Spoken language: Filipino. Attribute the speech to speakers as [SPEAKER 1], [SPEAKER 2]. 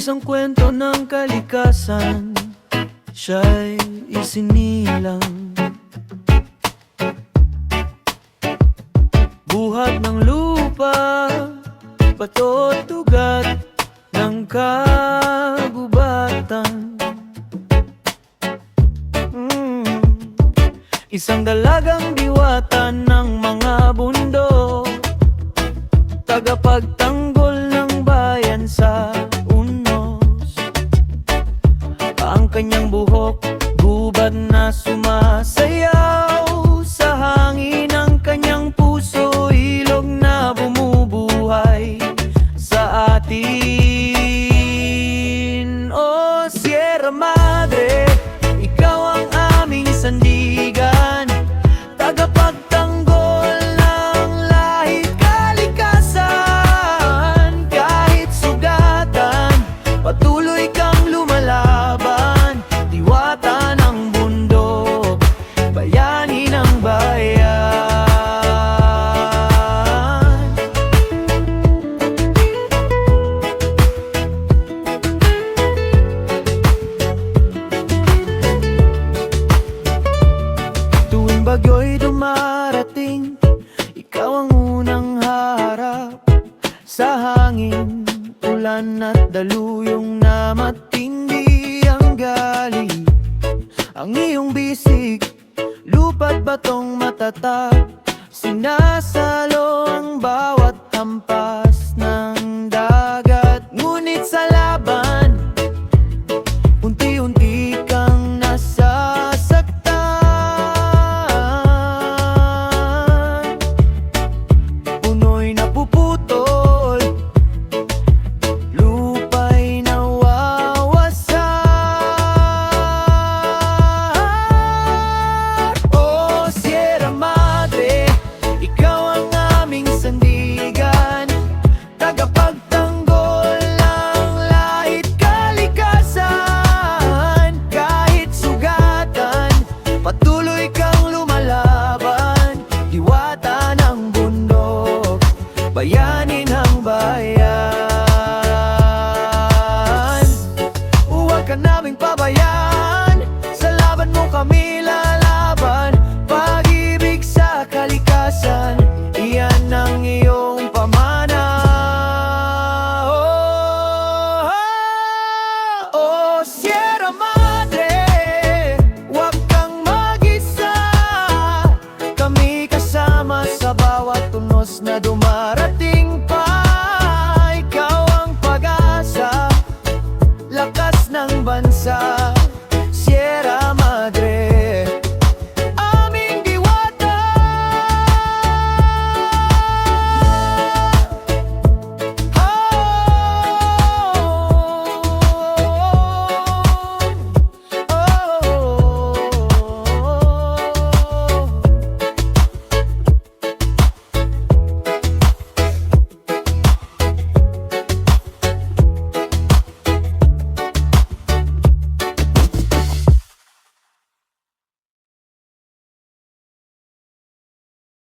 [SPEAKER 1] Isang kwento ng kalikasan, siya'y isinilang. Buhat ng lupa, bato't ugat ng kagubatan. Isang dalagang diwata ng mga bundok, tagapagtanggol ng bayan sa unos. Ang kanyang buhok, gubad na sumasayaw sa hangin. Ang kanyang puso, ilog na bumubuhay sa atin. O Sierra Madre, ikaw ang aming sandigan, tagapagtanggol ng lahit kalikasan. Kahit sugatan, patuloy kang lumalaban, diwata ng bundok, bayani ng bayan. Tuwing bagyo'y dumarating, ikaw ang unang haharap sa hangin, ulan at daluyong na matindi ang galing. Ang iyong bisig, lupa't batong matatag, sinasalo ang bawat hampas ng dagat. Ngunit sa laban, unti-unti kang nasasaktan. Puno'y napuputol, lupa'y nawawasak. O Sierra Madre, ikaw ang aming sandigan, tagapagtanggol ng lahit kalikasan. Kahit sugatan, patuloy kang lumalaban, diwata ng bundok, bayani ng bayan. Huwag ka naming pabayaan, sa laban mo kami lalaban. Pag-ibig sa kalikasan, iyan ang iyong pamana. Oh, Sierra Madre, huwag kang mag-isa, kami kasama sa bawat tunos na dumarating pa. Ikaw ang pag-asa, lakas ng bansa.